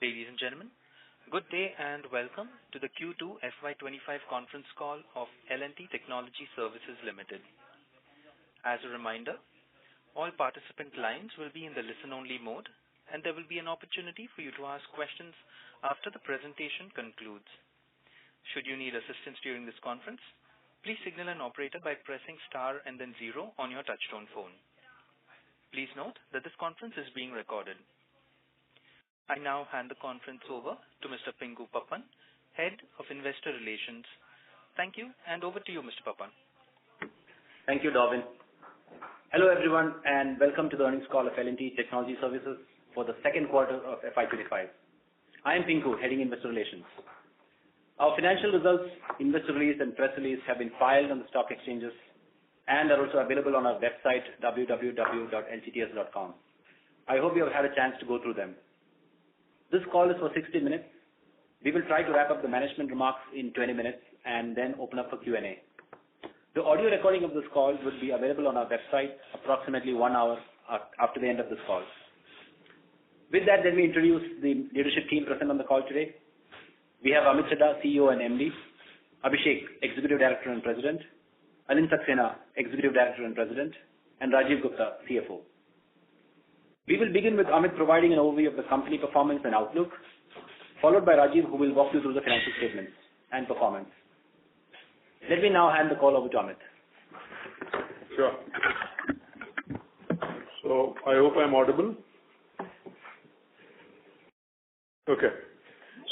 Ladies and gentlemen, good day and welcome to the Q2 FY25 conference call of L&T Technology Services Limited. As a reminder, all participant lines will be in the listen-only mode, and there will be an opportunity for you to ask questions after the presentation concludes. Should you need assistance during this conference, please signal an operator by pressing star and then 0 on your touchtone phone. Please note that this conference is being recorded. I now hand the conference over to Mr. Pinku Pappan, Head of Investor Relations. Thank you, and over to you, Mr. Pappan. Thank you, Darwin. Hello, everyone, and welcome to the earnings call of L&T Technology Services for the second quarter of FY25. I am Pinku, heading Investor Relations. Our financial results, investor release, and press release have been filed on the stock exchanges and are also available on our website, www.ltts.com. I hope you have had a chance to go through them. This call is for 60 minutes. We will try to wrap up the management remarks in 20 minutes and then open up for Q&A. The audio recording of this call will be available on our website approximately 1 hour after the end of this call. With that, let me introduce the leadership team present on the call today. We have Amit Chadha, CEO and MD, Abhishek, Executive Director and President, Alin Saxena, Executive Director and President, and Rajiv Gupta, CFO. We will begin with Amit providing an overview of the company performance and outlook, followed by Rajiv, who will walk you through the financial statements and performance. Let me now hand the call over to Amit. Sure. So I hope I'm audible. Okay.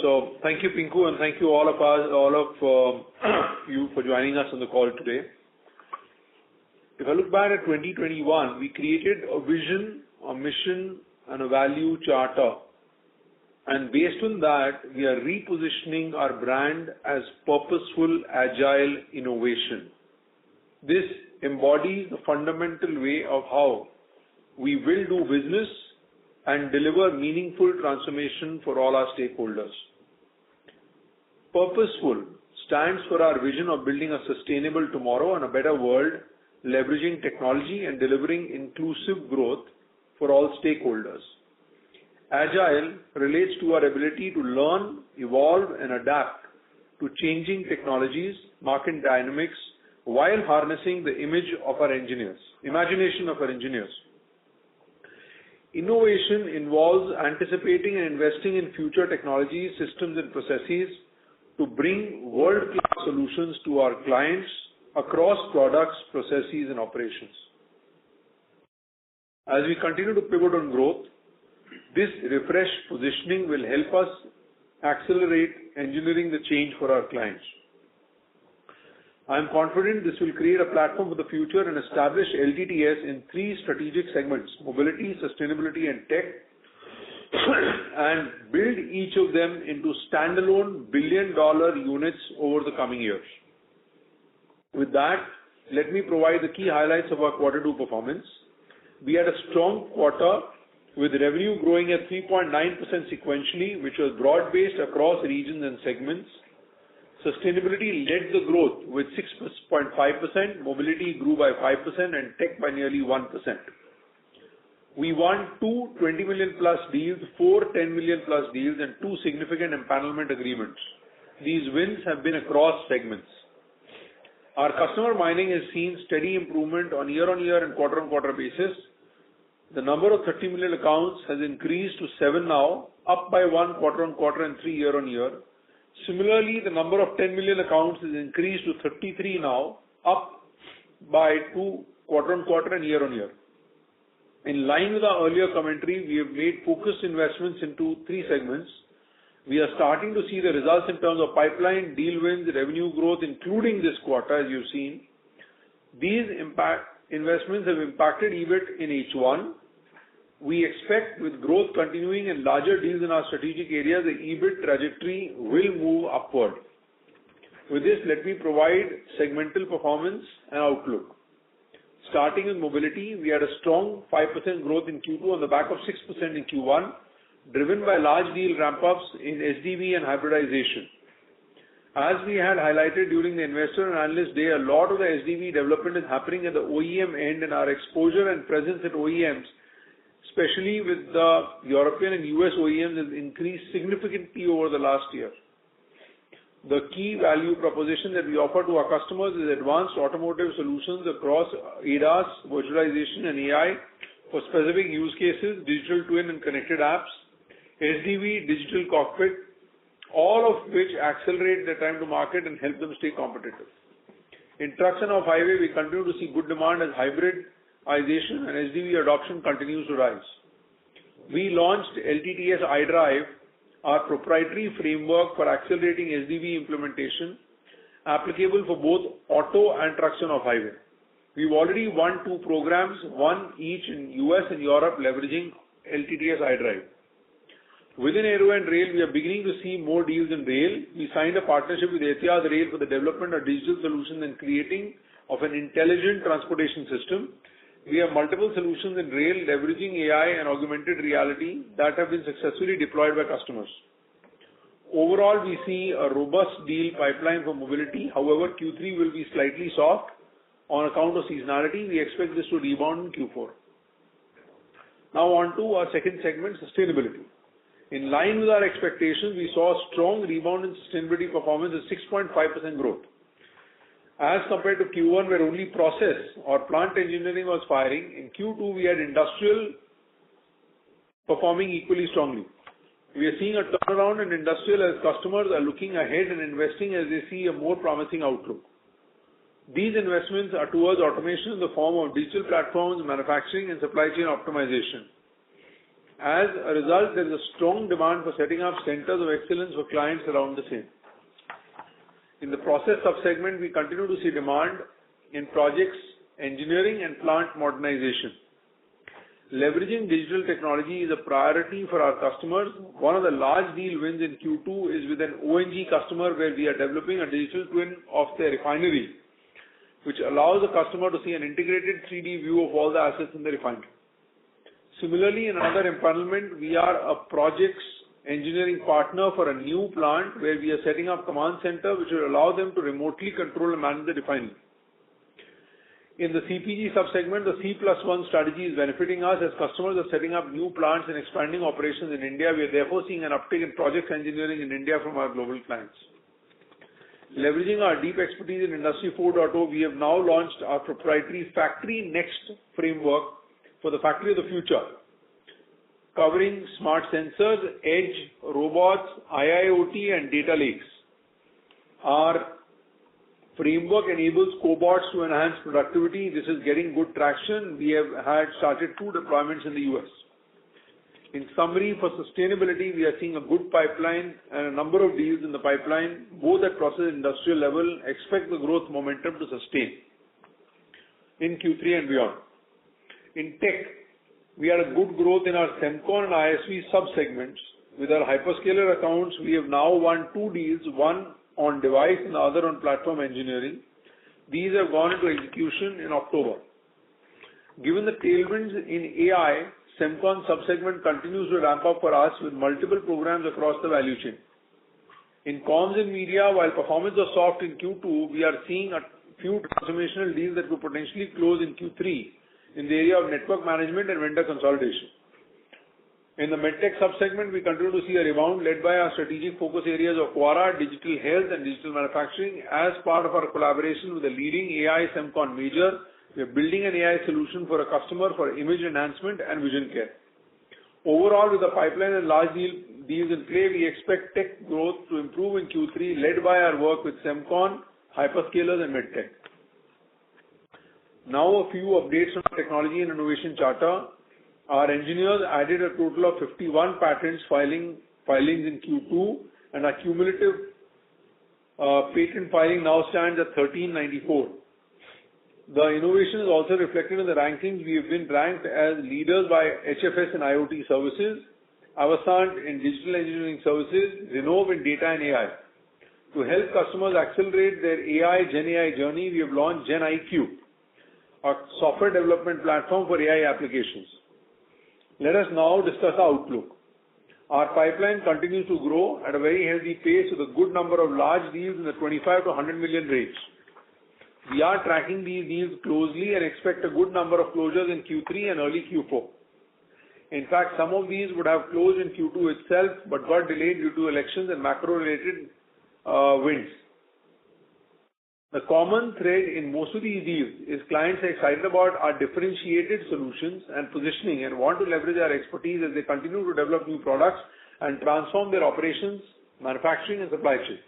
So thank you, Pinku, and thank you all of you for joining us on the call today. If I look back at 2021, we created a vision, a mission, and a value charter. And based on that, we are repositioning our brand as purposeful, agile innovation. This embodies the fundamental way of how we will do business and deliver meaningful transformation for all our stakeholders. Purposeful stands for our vision of building a sustainable tomorrow and a better world, leveraging technology and delivering inclusive growth for all stakeholders. Agile relates to our ability to learn, evolve, and adapt to changing technologies, market dynamics, while harnessing the imagination of our engineers. Innovation involves anticipating and investing in future technologies, systems, and processes to bring world-class solutions to our clients across products, processes, and operations. As we continue to pivot on growth, this refreshed positioning will help us accelerate engineering the change for our clients. I am confident this will create a platform for the future and establish LTTS in 3 strategic segments: mobility, sustainability, and tech, and build each of them into standalone billion-dollar units over the coming years. With that, let me provide the key highlights of our Q2 performance. We had a strong quarter with revenue growing at 3.9% sequentially, which was broad-based across regions and segments. Sustainability led the growth with 6.5%, mobility grew by 5%, and tech by nearly 1%. We won 2 20 million plus deals, 4 10 million plus deals, and 2 significant empanelment agreements. These wins have been across segments. Our customer mining has seen steady improvement on year-on-year and quarter-on-quarter basis. The number of 30 million accounts has increased to 7 now, up by 1 quarter-on-quarter and 3 year-on-year. Similarly, the number of 10 million accounts has increased to 33 now, up by 2 quarter-on-quarter and year-on-year. In line with our earlier commentary, we have made focused investments into 3 segments. We are starting to see the results in terms of pipeline, deal wins, revenue growth, including this quarter, as you've seen. These investments have impacted EBIT in H1. We expect with growth continuing and larger deals in our strategic areas, the EBIT trajectory will move upward. With this, let me provide segmental performance and outlook. Starting with mobility, we had a strong 5% growth in Q2 on the back of 6% in Q1, driven by large deal ramp-ups in SDV and hybridization. As we had highlighted during the Investor and Analyst Day, a lot of the SDV development is happening at the OEM end, and our exposure and presence at OEMs especially with the European and US OEMs, has increased significantly over the last year. The key value proposition that we offer to our customers is advanced automotive solutions across ADAS, virtualization, and AI for specific use cases, digital twin and connected apps, SDV, digital cockpit, all of which accelerate their time to market and help them stay competitive. In trucks and off-highway, we continue to see good demand as hybridization and SDV adoption continues to rise. We launched LTTS iDrive, our proprietary framework for accelerating SDV implementation, applicable for both auto and trucks and off-highway. We've already won 2 programs, one each in US and Europe, leveraging LTTS iDrive. Within Aero and Rail, we are beginning to see more deals in rail. We signed a partnership with Etihad Rail for the development of digital solutions and creating of an intelligent transportation system. We have multiple solutions in rail leveraging AI and augmented reality that have been successfully deployed by customers. Overall, we see a robust deal pipeline for mobility. However, Q3 will be slightly soft on account of seasonality. We expect this to rebound in Q4. Now on to our second segment, sustainability. In line with our expectations, we saw a strong rebound in sustainability performance at 6.5% growth. As compared to Q1, where only process or plant engineering was firing, in Q2 we had industrial performing equally strongly. We are seeing a turnaround in industrial as customers are looking ahead and investing as they see a more promising outlook. These investments are towards automation in the form of digital platforms, manufacturing and supply chain optimization. As a result, there is a strong demand for setting up centers of excellence for clients around the same. In the process sub-segment, we continue to see demand in projects, engineering and plant modernization. Leveraging digital technology is a priority for our customers. One of the large deal wins in Q2 is with an ONG customer where we are developing a digital twin of their refinery, which allows the customer to see an integrated 3D view of all the assets in the refinery. Similarly, in another empanelment, we are a projects engineering partner for a new plant where we are setting up command center which will allow them to remotely control and manage the refinery. In the CPG sub-segment, the C+1 strategy is benefiting us as customers are setting up new plants and expanding operations in India. We are therefore seeing an uptick in projects engineering in India from our global clients. Leveraging our deep expertise in Industry 4.0, we have now launched our proprietary Factory Next framework for the factory of the future, covering smart sensors, edge, robots, IIoT and data lakes. Our framework enables cobots to enhance productivity. This is getting good traction. We have started 2 deployments in the US. In summary, for sustainability, we are seeing a good pipeline and a number of deals in the pipeline, both at process and industrial level. Expect the growth momentum to sustain in Q3 and beyond. In tech, we had a good growth in our Semcon and ISV sub-segments. With our hyperscaler accounts, we have now won 2 deals, one on device and the other on platform engineering. These have gone into execution in October. Given the tailwinds in AI, Semcon sub-segment continues to ramp up for us with multiple programs across the value chain. In comms and media, while performance was soft in Q2, we are seeing a few transformational deals that could potentially close in Q3 in the area of network management and vendor consolidation. In the medtech sub-segment, we continue to see a rebound led by our strategic focus areas of Quara, digital health and digital manufacturing. As part of our collaboration with the leading AI Semcon major, we are building an AI solution for a customer for image enhancement and vision care. Overall, with the pipeline and large deals in play, we expect tech growth to improve in Q3, led by our work with Semcon, hyperscalers and medtech. Now a few updates on technology and innovation charter. Our engineers added a total of 51 patents filings in Q2 and our cumulative patent filing now stands at 1394. The innovation is also reflected in the rankings. We have been ranked as leaders by HFS in IoT services, Avasant in digital engineering services, Renove in data and AI. To help customers accelerate their Gen AI journey, we have launched Gen IQ, a software development platform for AI applications. Let us now discuss the outlook. Our pipeline continues to grow at a very healthy pace with a good number of large deals in the 25 to 100 million range. We are tracking these deals closely and expect a good number of closures in Q3 and early Q4. In fact, some of these would have closed in Q2 itself, but got delayed due to elections and macro-related winds. The common thread in most of these deals is clients are excited about our differentiated solutions and positioning and want to leverage our expertise as they continue to develop new products and transform their operations, manufacturing, and supply chain.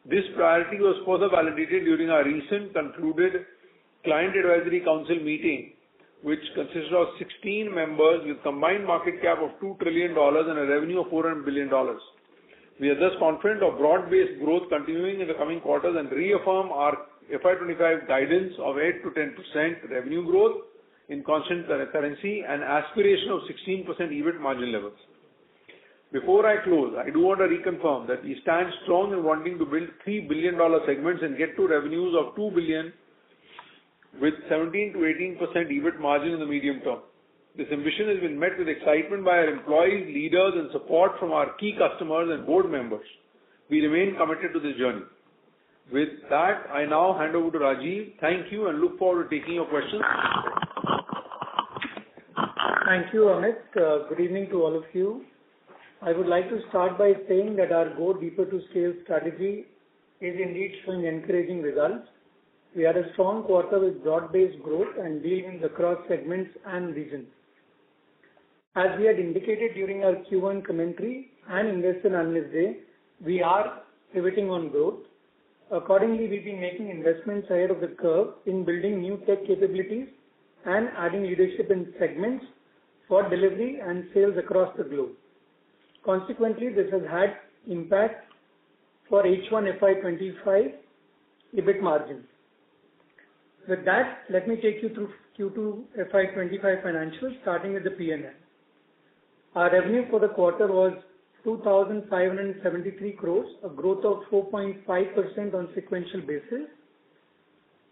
This priority was further validated during our recent concluded Client Advisory Council meeting, which consisted of 16 members with combined market cap of $2 trillion and a revenue of $400 billion. We are thus confident of broad-based growth continuing in the coming quarters and reaffirm our FY25 guidance of 8 to 10% revenue growth in constant currency and aspiration of 16% EBIT margin levels. Before I close, I do want to reconfirm that we stand strong in wanting to build $3 billion segments and get to revenues of $2 billion with 17 to 18% EBIT margin in the medium term. This ambition has been met with excitement by our employees, leaders, and support from our key customers and board members. We remain committed to this journey. With that, I now hand over to Rajiv. Thank you and look forward to taking your questions. Thank you, Amit. Good evening to all of you. I would like to start by saying that our Go Deeper to Scale strategy is indeed showing encouraging results. We had a strong quarter with broad-based growth and deal wins across segments and regions. As we had indicated during our Q1 commentary and Investor Analyst Day, we are pivoting on growth. Accordingly, we've been making investments ahead of the curve in building new tech capabilities and adding leadership in segments for delivery and sales across the globe. Consequently, this has had impact for H1 FY25 EBIT margins. With that, let me take you through Q2 FY25 financials, starting with the P&L. Our revenue for the quarter was 2,573 crores, a growth of 4.5% on sequential basis.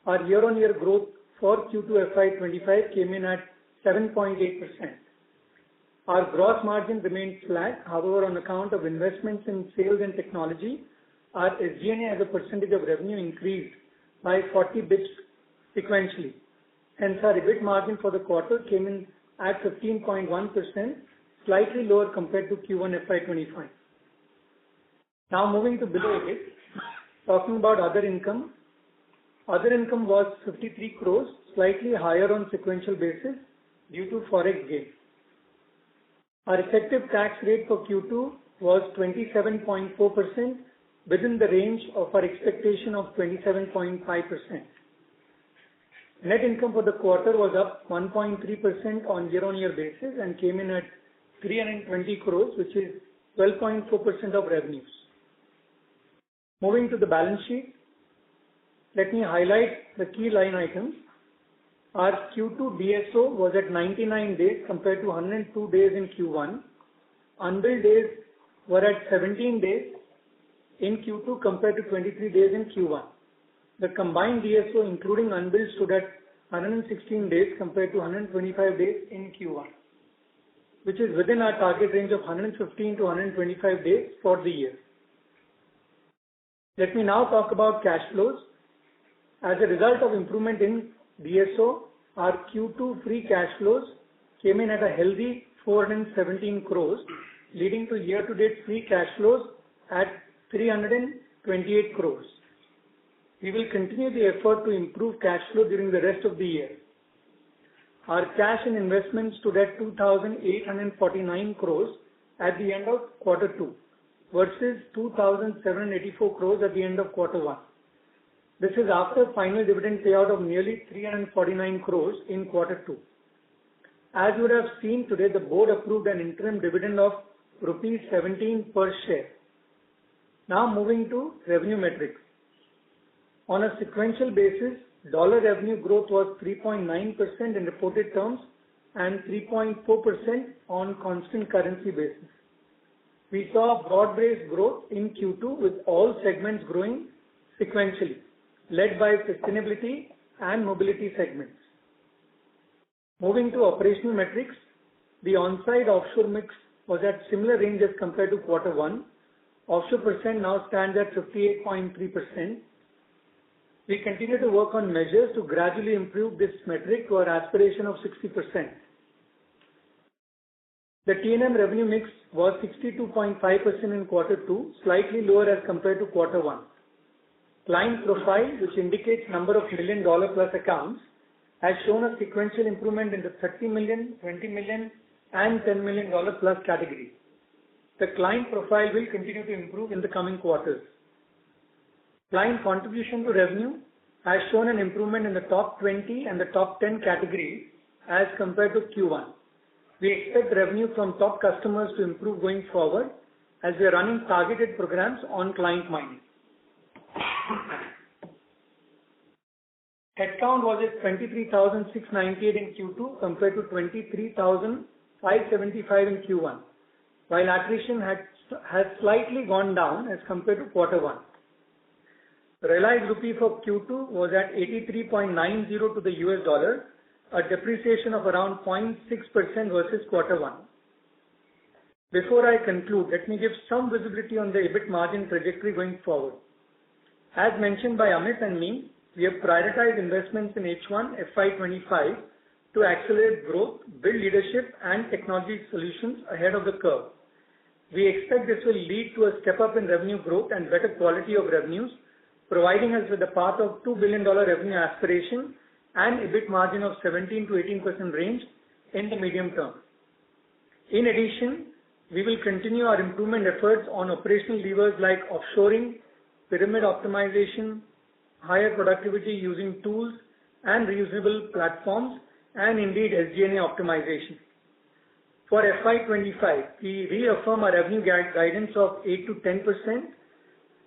Our year-on-year growth for Q2 FY25 came in at 7.8%. Our gross margin remained flat. However, on account of investments in sales and technology, our SG&A as a percentage of revenue increased by 40 bps sequentially. Hence, our EBIT margin for the quarter came in at 15.1%, slightly lower compared to Q1 FY25. Now moving to below EBIT, talking about other income. Other income was 53 crores, slightly higher on sequential basis due to forex gain. Our effective tax rate for Q2 was 27.4%, within the range of our expectation of 27.5%. Net income for the quarter was up 1.3% on year-on-year basis and came in at 320 crores, which is 12.4% of revenues. Moving to the balance sheet, let me highlight the key line items. Our Q2 DSO was at 99 days compared to 102 days in Q1. Unbilled days were at 17 days in Q2 compared to 23 days in Q1. The combined DSO including unbilled stood at 116 days compared to 125 days in Q1, which is within our target range of 115 to 125 days for the year. Let me now talk about cash flows. As a result of improvement in DSO, our Q2 free cash flows came in at a healthy 417 crores, leading to year-to-date free cash flows at 328 crores. We will continue the effort to improve cash flow during the rest of the year. Our cash and investments stood at 2,849 crores at the end of quarter 2 versus 2,784 crores at the end of quarter 1. This is after final dividend payout of nearly 349 crores in quarter 2. As you would have seen today, the board approved an interim dividend of rupees 17 per share. Now moving to revenue metrics. On a sequential basis, dollar revenue growth was 3.9% in reported terms and 3.4% on constant currency basis. We saw broad-based growth in Q2 with all segments growing sequentially, led by sustainability and mobility segments. Moving to operational metrics, the on-site offshore mix was at similar range as compared to quarter 1. Offshore percent now stands at 58.3%. We continue to work on measures to gradually improve this metric to our aspiration of 60%. The T&M revenue mix was 62.5% in quarter 2, slightly lower as compared to quarter 1. Client profile, which indicates number of $1 million plus accounts, has shown a sequential improvement in the $30 million, $20 million, and $10 million plus category. The client profile will continue to improve in the coming quarters. Client contribution to revenue has shown an improvement in the top 20 and the top 10 categories as compared to Q1. We expect revenue from top customers to improve going forward as we are running targeted programs on client mining. Headcount was at 23,698 in Q2 compared to 23,575 in Q1, while attrition has slightly gone down as compared to quarter 1. The realized rupee for Q2 was at 83.90 to the US dollar, a depreciation of around 0.6% versus quarter 1. Before I conclude, let me give some visibility on the EBIT margin trajectory going forward. As mentioned by Amit and me, we have prioritized investments in H1 FY25 to accelerate growth, build leadership and technology solutions ahead of the curve. We expect this will lead to a step up in revenue growth and better quality of revenues, providing us with a path of $2 billion revenue aspiration and EBIT margin of 17 to 18% range in the medium term. In addition, we will continue our improvement efforts on operational levers like offshoring, pyramid optimization, higher productivity using tools and reusable platforms, and indeed SG&A optimization. For FY25, we reaffirm our revenue guidance of 8 to 10%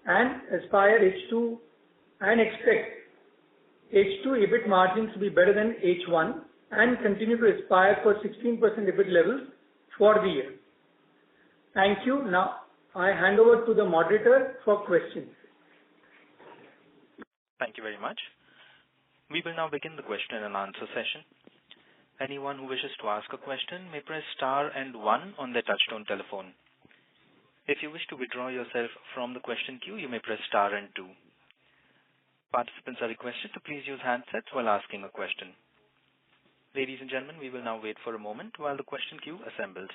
and expect H2 EBIT margins to be better than H1 and continue to aspire for 16% EBIT levels for the year. Thank you. Now I hand over to the moderator for questions. Thank you very much. We will now begin the question and answer session. Anyone who wishes to ask a question may press star and 1 on their touchtone telephone. If you wish to withdraw yourself from the question queue, you may press star and 2. Participants are requested to please use handsets while asking a question. Ladies and gentlemen, we will now wait for a moment while the question queue assembles.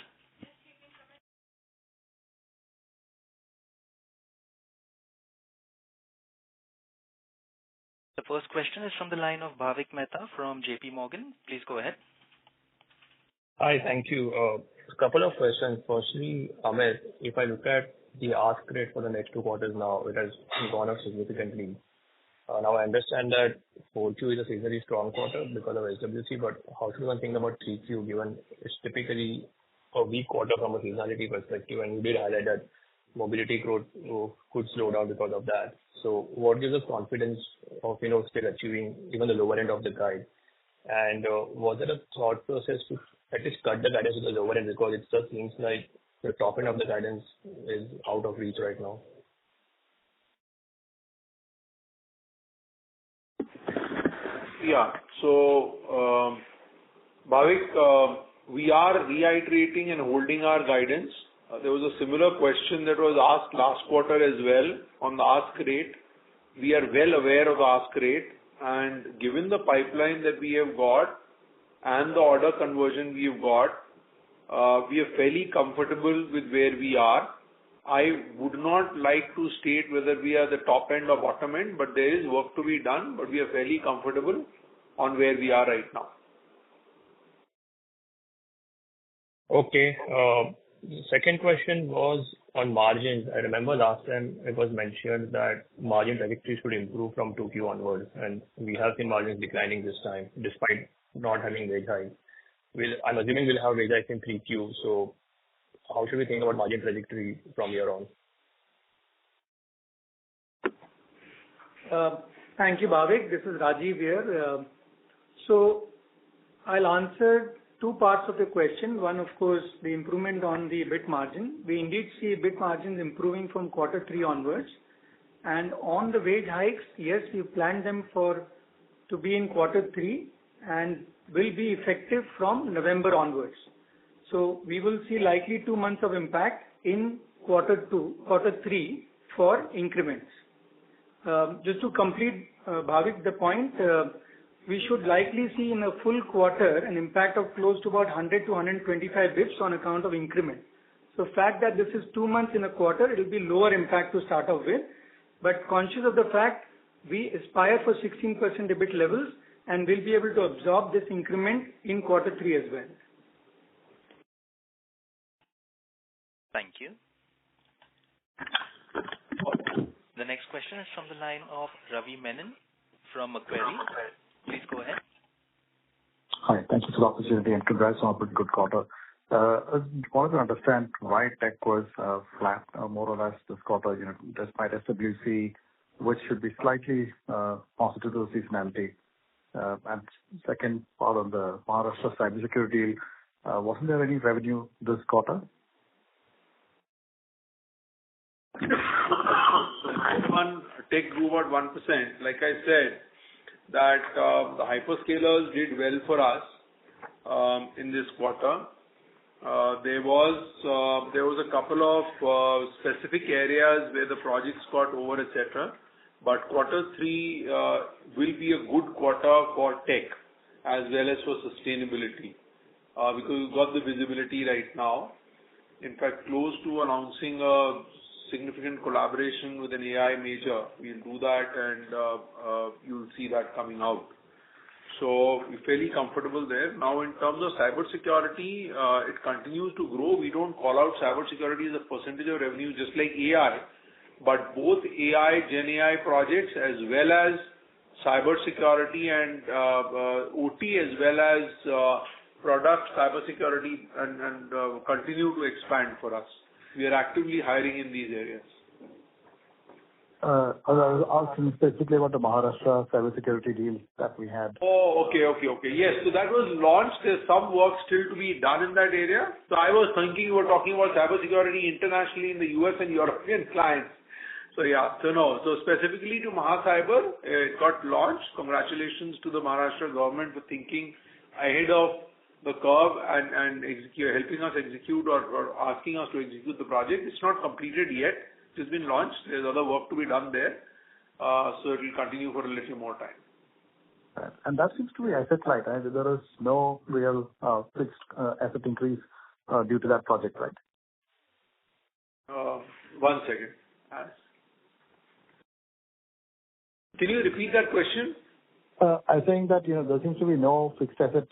The first question is from the line of Bhavik Mehta from JP Morgan. Please go ahead. Hi, thank you. A couple of questions. Firstly, Amit, if I look at the ask rate for the next 2 quarters now, it has gone up significantly. Now I understand that 4Q is a seasonally strong quarter because of SWC, but how should one think about 3Q given it's typically a weak quarter from a seasonality perspective, and you did highlight that mobility growth could slow down because of that. So what gives us confidence of, still achieving even the lower end of the guide? And was there a thought process to at least cut the guidance to the lower end, because it just seems like the top end of the guidance is out of reach right now? Yeah. So, Bhavik, we are reiterating and holding our guidance. There was a similar question that was asked last quarter as well on the ask rate. We are well aware of the ask rate, and given the pipeline that we have got and the order conversion we have got, we are fairly comfortable with where we are. I would not like to state whether we are the top end or bottom end, but there is work to be done, but we are fairly comfortable on where we are right now. Okay. Second question was on margins. I remember last time it was mentioned that margin trajectory should improve from 2Q onwards, and we have seen margins declining this time despite not having wage hike. I'm assuming we'll have wage hike in 3Q, so how should we think about margin trajectory from here on? Thank you, Bhavik. This is Rajiv here. So I'll answer 2 parts of the question. One, of course, the improvement on the EBIT margin. We indeed see EBIT margins improving from quarter 3 onwards. And on the wage hikes, yes, we planned them to be in quarter 3 and will be effective from November onwards. So we will see likely 2 months of impact in quarter 3 for increments. Just to complete, Bhavik, the point, we should likely see in a full quarter an impact of close to about 100 to 125 bits on account of increment. So fact that this is 2 months in a quarter, it will be lower impact to start off with, but conscious of the fact we aspire for 16% EBIT levels and will be able to absorb this increment in quarter 3 as well. Thank you. The next question is from the line of Ravi Menon from Macquarie. Please go ahead. Hi, thank you for the opportunity and congrats on a pretty good quarter. I wanted to understand why tech was flat more or less this quarter, despite SWC, which should be slightly positive to seasonality. And second part on the Maharashtra cybersecurity, wasn't there any revenue this quarter? One tech grew about 1%. Like I said, that the hyperscalers did well for us in this quarter. There was a couple of specific areas where the projects got over, etc. But quarter 3 will be a good quarter for tech as well as for sustainability because we've got the visibility right now. In fact, close to announcing a significant collaboration with an AI major. We'll do that and you'll see that coming out. So we're fairly comfortable there. Now in terms of cybersecurity, it continues to grow. We don't call out cybersecurity as a percentage of revenue just like AI, but both AI, Gen AI projects as well as cybersecurity and OT as well as product cybersecurity and continue to expand for us. We are actively hiring in these areas. I was asking specifically about the Maharashtra cybersecurity deal that we had. Oh, okay. Yes, so that was launched. There's some work still to be done in that area. So I was thinking you were talking about cybersecurity internationally in the US and European clients. So yeah, so no. So specifically to Mahacyber, it got launched. Congratulations to the Maharashtra government for thinking ahead of the curve and helping us execute or asking us to execute the project. It's not completed yet. It's been launched. There's other work to be done there. So it will continue for a little more time. Right. And that seems to be asset light. Right? There is no real fixed asset increase due to that project, right? 1 second. Can you repeat that question? I think that there seems to be no fixed asset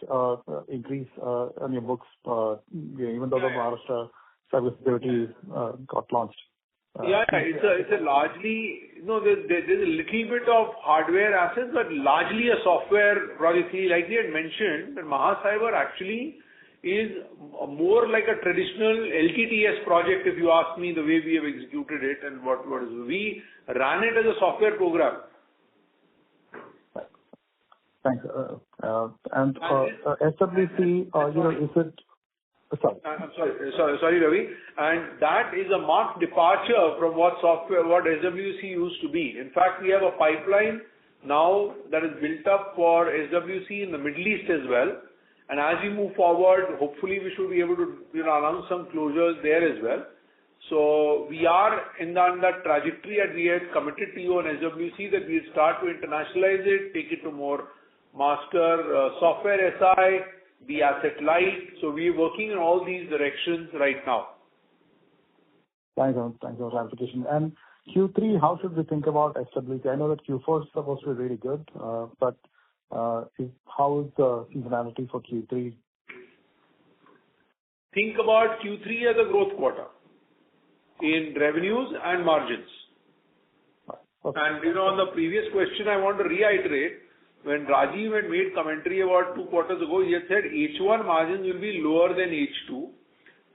increase on your books, even though the Maharashtra cybersecurity got launched. It's a largely there's a little bit of hardware assets, but largely a software project. Like we had mentioned, that Mahacyber actually is more like a traditional LTTS project. If you ask me, the way we have executed it and what is we ran it as a software program. Thanks. And SWC, is it? Sorry, Ravi. And that is a marked departure from what SWC used to be. In fact, we have a pipeline now that is built up for SWC in the Middle East as well. And as we move forward, hopefully we should be able to announce some closures there as well. So we are in that trajectory and we had committed to you on SWC that we'll start to internationalize it, take it to more master software SI, be asset light. So we're working in all these directions right now. Thanks for clarification. And Q3, how should we think about SWC? I know that Q4 is supposed to be really good, but how is the seasonality for Q3? Think about Q3 as a growth quarter in revenues and margins. Okay. And on the previous question, I want to reiterate, when Rajiv had made commentary about 2 quarters ago, he had said H1 margins will be lower than H2,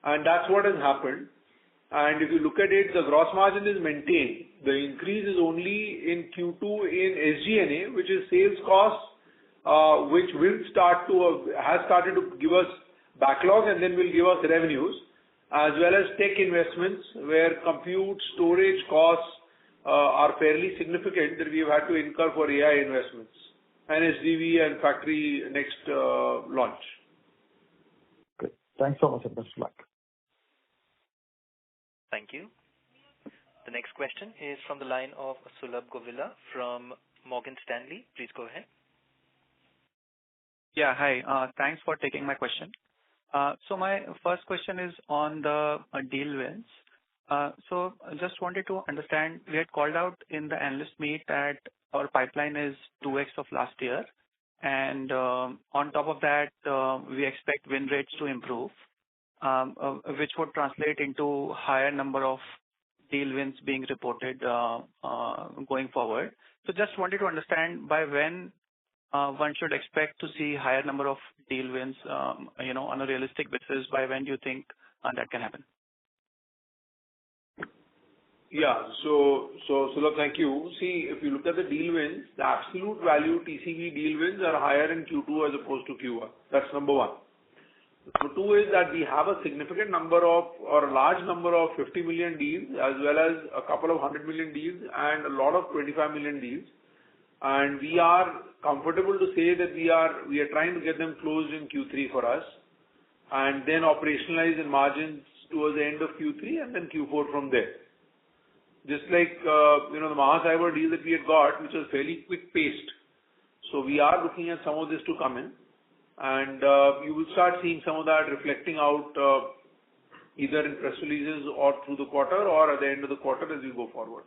and that's what has happened. And if you look at it, the gross margin is maintained. The increase is only in Q2 in SG&A, which is sales costs, which has started to give us backlog and then will give us revenues, as well as tech investments where compute storage costs are fairly significant that we have had to incur for AI investments and SDV and factory next launch. Good. Thanks so much and best of luck. Thank you. The next question is from the line of Sulabh Govila from Morgan Stanley. Please go ahead. Yeah, hi. Thanks for taking my question. So my first question is on the deal wins. So I just wanted to understand, we had called out in the analyst meet that our pipeline is 2x of last year, and on top of that, we expect win rates to improve, which would translate into higher number of deal wins being reported going forward. So just wanted to understand by when one should expect to see higher number of deal wins, on a realistic basis. By when do you think that can happen? Yeah. So Sulabh, thank you. See, if you look at the deal wins, the absolute value TCV deal wins are higher in Q2 as opposed to Q1. That's number one. Number two is that we have a significant number of, or a large number of 50 million deals, as well as a couple of 100 million deals and a lot of 25 million deals. And we are comfortable to say that we are trying to get them closed in Q3 for us, and then operationalize in margins towards the end of Q3 and then Q4 from there. Just like, the Mahacyber deal that we had got, which was fairly quick-paced. So we are looking at some of this to come in, and you will start seeing some of that reflecting out either in press releases or through the quarter or at the end of the quarter as we go forward.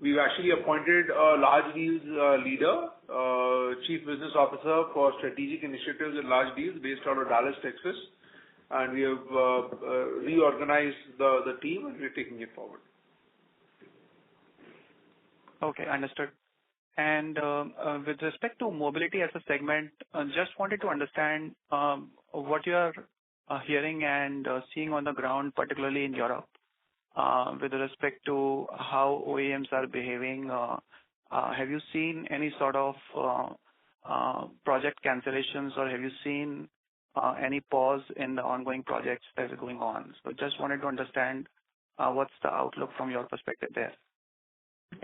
We've actually appointed a large deals leader, chief business officer for strategic initiatives and large deals based out of Dallas, Texas, and we have reorganized the team and we're taking it forward. Okay, understood. And with respect to mobility as a segment, just wanted to understand what you are hearing and seeing on the ground, particularly in Europe, with respect to how OEMs are behaving. Have you seen any sort of project cancellations, or have you seen any pause in the ongoing projects that are going on? So just wanted to understand what's the outlook from your perspective there.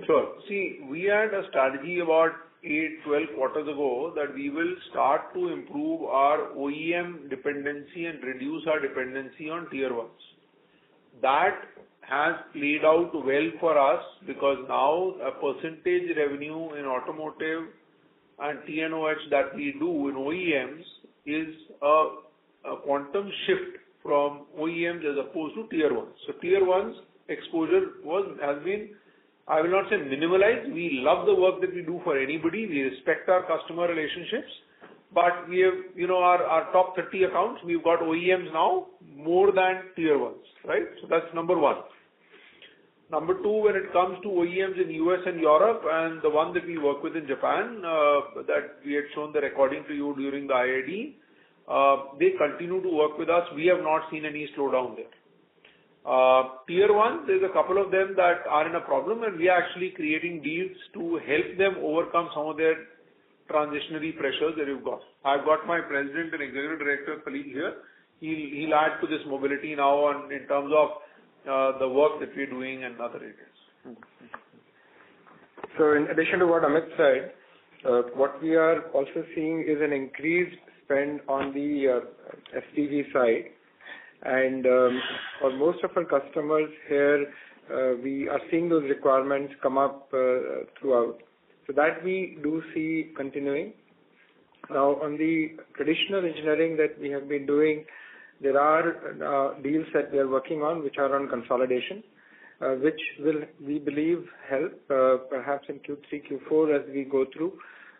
Sure. See, we had a strategy about 8-12 quarters ago that we will start to improve our OEM dependency and reduce our dependency on tier ones. That has played out well for us because now a percentage revenue in automotive and TNOH that we do in OEMs is a quantum shift from OEMs as opposed to tier ones. So tier ones exposure has been, I will not say minimalized. We love the work that we do for anybody. We respect our customer relationships. But we have, our top 30 accounts, we've got OEMs now more than tier ones, right? So that's number one. Number two, when it comes to OEMs in US and Europe, and the one that we work with in Japan, that we had shown the recording to you during the IID, they continue to work with us. We have not seen any slowdown there. Tier 1, there's a couple of them that are in a problem, and we are actually creating deals to help them overcome some of their transitionary pressures that we've got. I've got my president and executive director colleague here. He'll add to this mobility now in terms of the work that we're doing and other areas. So in addition to what Amit said, what we are also seeing is an increased spend on the SDV side. And for most of our customers here, we are seeing those requirements come up throughout. So that we do see continuing. Now, on the traditional engineering that we have been doing, there are deals that we are working on which are on consolidation, which will, we believe, help perhaps in Q3, Q4 as we go through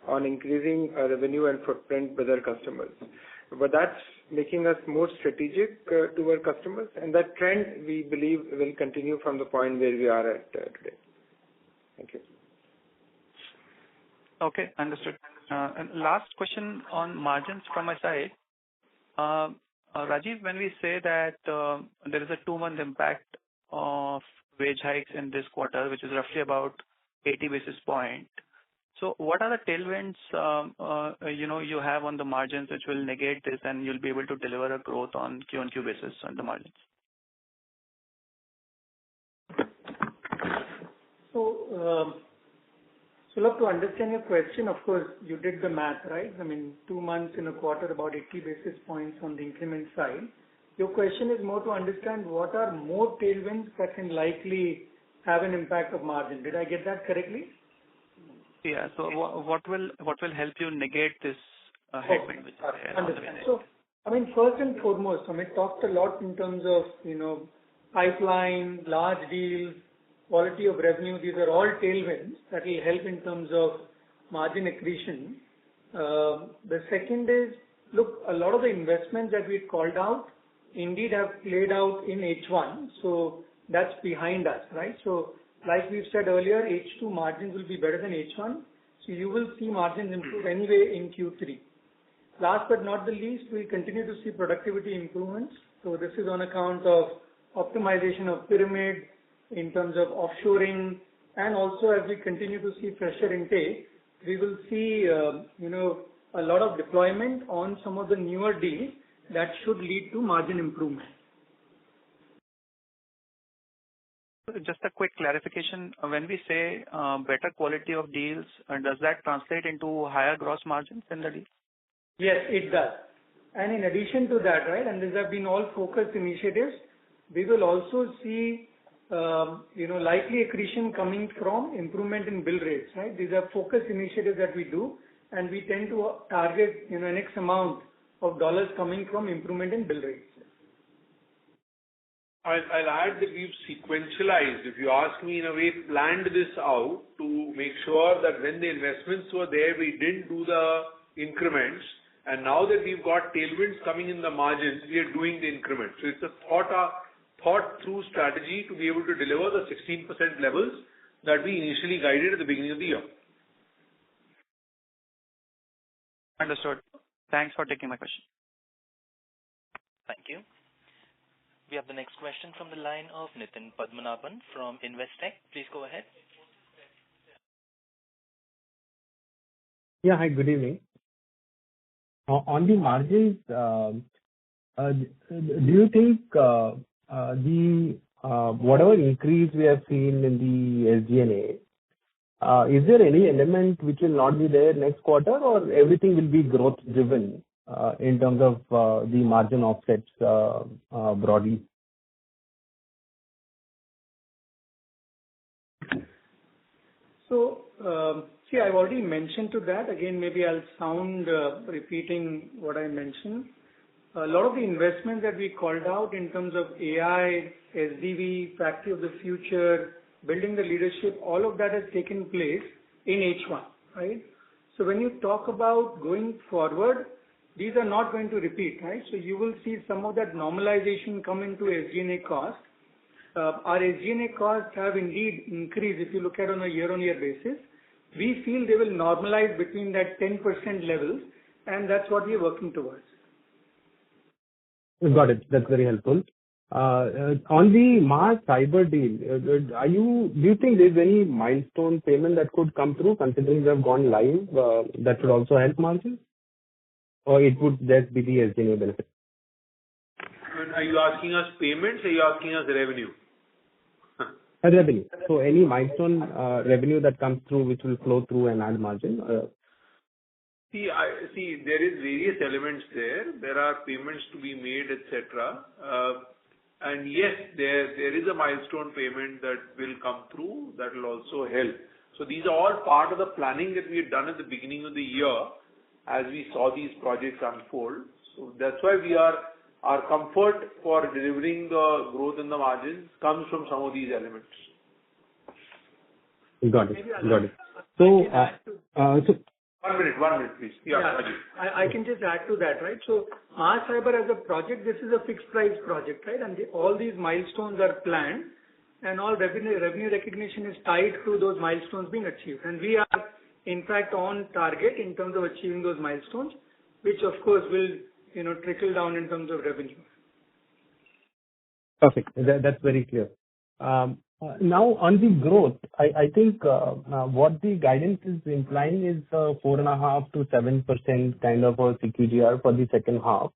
on increasing revenue and footprint with our customers. But that's making us more strategic to our customers, and that trend we believe will continue from the point where we are at today. Thank you. Okay, understood. And last question on margins from my side. Rajiv, when we say that there is a 2-month impact of wage hikes in this quarter, which is roughly about 80 basis points. So what are the tailwinds you have on the margins which will negate this, and you'll be able to deliver a growth on Q-on-Q basis on the margins? So love to understand your question. Of course, you did the math, right? I mean, 2 months in a quarter, about 80 basis points on the increment side. Your question is more to understand what are more tailwinds that can likely have an impact of margin. Did I get that correctly? Yeah. So what will help you negate this headwind which is there on the way Understand. there? So, I mean, first and foremost, Amit talked a lot in terms of, pipeline, large deals, quality of revenue. These are all tailwinds that will help in terms of margin accretion. The second is, look, a lot of the investments that we called out indeed have played out in H1, so that's behind us, right? So, like we've said earlier, H2 margins will be better than H1, so you will see margins improve anyway in Q3. Last but not the least, we'll continue to see productivity improvements. So this is on account of optimization of pyramid in terms of offshoring, and also as we continue to see fresher intake, we will see, a lot of deployment on some of the newer deals that should lead to margin improvement. Just a quick clarification. When we say better quality of deals, does that translate into higher gross margins in the deal? Yes, it does. And in addition to that, right, and these have been all focused initiatives, we will also see, likely accretion coming from improvement in bill rates, right? These are focused initiatives that we do, and we tend to target, an X amount of dollars coming from improvement in bill rates. I'll add that we've sequentialized, if you ask me, in a way, planned this out to make sure that when the investments were there, we didn't do the increments. And now that we've got tailwinds coming in the margins, we are doing the increments. So it's a thought-through strategy to be able to deliver the 16% levels that we initially guided at the beginning of the year. Understood. Thanks for taking my question. Thank you. We have the next question from the line of Nitin Padmanabhan from Investec. Please go ahead. Yeah, hi, good evening. On the margins, do you think the whatever increase we have seen in the SG&A, is there any element which will not be there next quarter, or everything will be growth driven in terms of the margin offsets broadly? So, I've already mentioned to that. Again, maybe I'll sound repeating what I mentioned. A lot of the investments that we called out in terms of AI, SDV, Factory of the Future, building the leadership, all of that has taken place in H1, right? So when you talk about going forward, these are not going to repeat, right? So you will see some of that normalization come into SG&A cost. Our SG&A costs have indeed increased if you look at on a year-on-year basis. We feel they will normalize between that 10% levels, and that's what we are working towards. Got it. That's very helpful. On the Mars Cyber deal, do you think there's any milestone payment that could come through, considering they have gone live, that would also help margins? Or it would just be the SG&A benefit? Are you asking us payments, or are you asking us revenue? Revenue. So any milestone revenue that comes through, which will flow through and add margin? See, there is various elements there. There are payments to be made, etc. And yes, there is a milestone payment that will come through that will also help. So these are all part of the planning that we had done at the beginning of the year as we saw these projects unfold. So that's why our comfort for delivering the growth in the margins comes from some of these elements. Got it. So, 1 minute, please. Yeah. I can just add to that, right? So Mars Cyber as a project, this is a fixed price project, right? And all these milestones are planned, and all revenue recognition is tied to those milestones being achieved. And we are, in fact, on target in terms of achieving those milestones, which of course will, trickle down in terms of revenue. Perfect. That's very clear. Now on the growth, I think what the guidance is implying is 4.5 to 7% kind of a CQGR for the second half.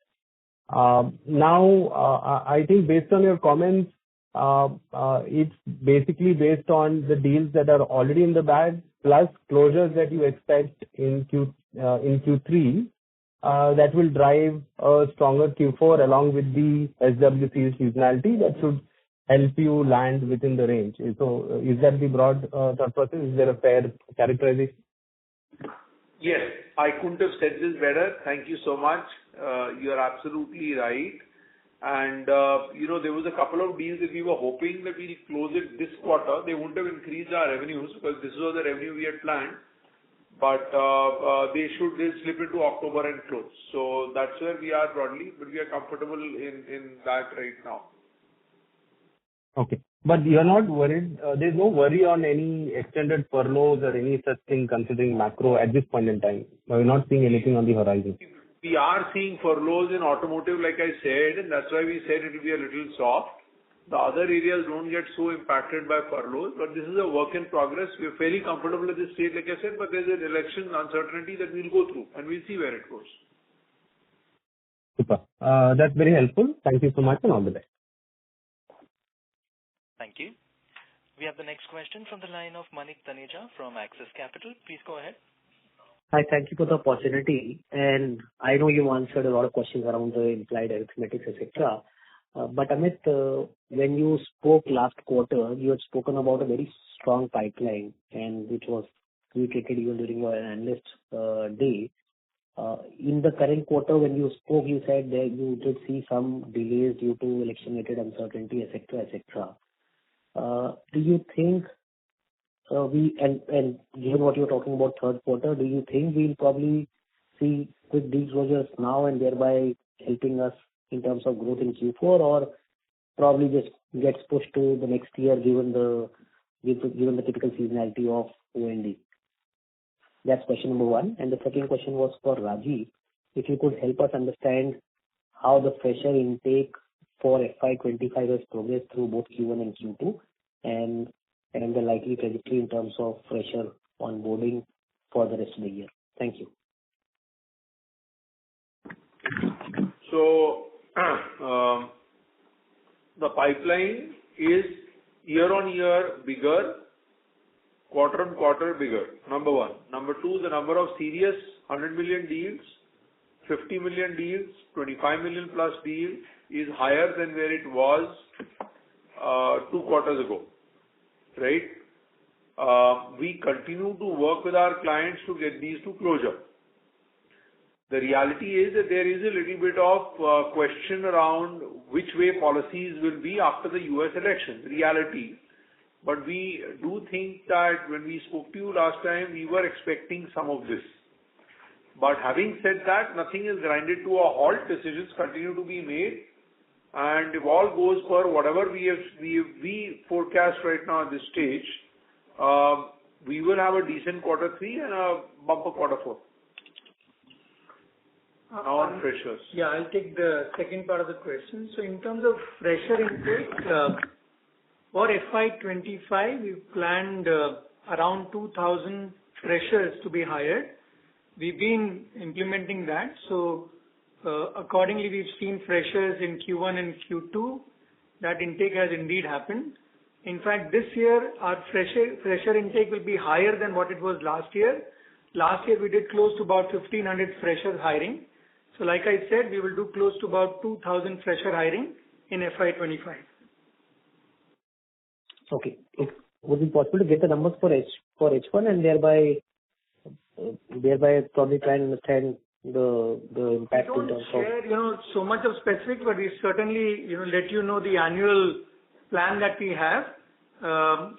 Now, I think based on your comments, it's basically based on the deals that are already in the bag, plus closures that you expect in Q3, that will drive a stronger Q4 along with the SWC seasonality that should help you land within the range. So is that the broad thought process? Is there a fair characterization? Yes, I couldn't have said this better. Thank you so much. You're absolutely right. And, there was a couple of deals that we were hoping that we'll close it this quarter. They wouldn't have increased our revenues because this was the revenue we had planned. But they'll slip into October and close. So that's where we are broadly, but we are comfortable in that right now. Okay. But you're not worried, there's no worry on any extended furloughs or any such thing considering macro at this point in time? You're not seeing anything on the horizon? We are seeing furloughs in automotive, like I said, and that's why we said it will be a little soft. The other areas don't get so impacted by furloughs, but this is a work in progress. We're fairly comfortable at this stage, like I said, but there's an election uncertainty that we'll go through, and we'll see where it goes. Super. That's very helpful. Thank you so much, and all the best. Thank you. We have the next question from the line of Manik Taneja from Axis Capital. Please go ahead. Hi, thank you for the opportunity. And I know you answered a lot of questions around the implied arithmetics, etc. But Amit, when you spoke last quarter, you had spoken about a very strong pipeline, and which was reiterated even during your analyst day. In the current quarter, when you spoke, you said that you did see some delays due to election-related uncertainty, etc., etc. Do you think and given what you're talking about third quarter, do you think we'll probably see quick deal closures now and thereby helping us in terms of growth in Q4, or probably just gets pushed to the next year given the typical seasonality of O&D? That's question number one. And the second question was for Rajiv. If you could help us understand how the fresher intake for FY25 has progressed through both Q1 and Q2, and the likely trajectory in terms of fresher onboarding for the rest of the year. Thank you. So, the pipeline is year-on-year bigger, quarter-on-quarter bigger, number one. Number two, the number of serious 100 million deals, 50 million deals, 25 million plus deals is higher than where it was 2 quarters ago, right? We continue to work with our clients to get these to closure. The reality is that there is a little bit of question around which way policies will be after the US election, reality. But we do think that when we spoke to you last time, we were expecting some of this. But having said that, nothing is grinded to a halt. Decisions continue to be made. And if all goes for whatever we forecast right now at this stage, we will have a decent quarter 3 and a bumper quarter 4. Now on freshers. Yeah, I'll take the second part of the question. So in terms of fresher intake, for FY25, we've planned around 2,000 freshers to be hired. We've been implementing that. So accordingly, we've seen freshers in Q1 and Q2. That intake has indeed happened. In fact, this year, our fresher intake will be higher than what it was last year. Last year, we did close to about 1,500 freshers hiring. So like I said, we will do close to about 2,000 fresher hiring in FY25. Okay. Would it be possible to get the numbers for H1 and thereby probably try and understand the impact in terms of... We don't share, so much of specific, but we certainly, let you know the annual plan that we have.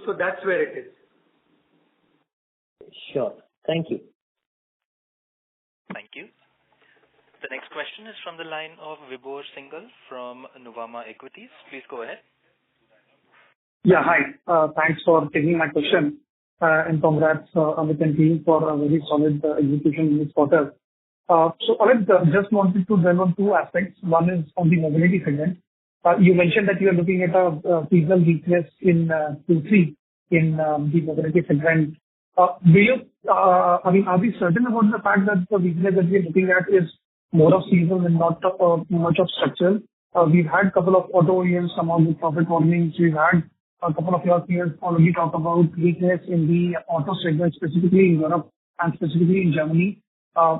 So that's where it is. Sure. Thank you. Thank you. The next question is from the line of Vibhor Singhal from Nuvama Equities. Please go ahead. Yeah, hi. Thanks for taking my question. And congrats, Amit and team, for a very solid execution in this quarter. So, Amit, just wanted to dwell on two aspects. One is on the mobility segment. You mentioned that you are looking at a seasonal weakness in Q3 in the mobility segment. Are we certain about the fact that the weakness that we are looking at is more of seasonal and not much of structural? We've had a couple of auto OEMs come out with profit warnings. We've had a couple of your peers already talk about weakness in the auto segment, specifically in Europe and specifically in Germany,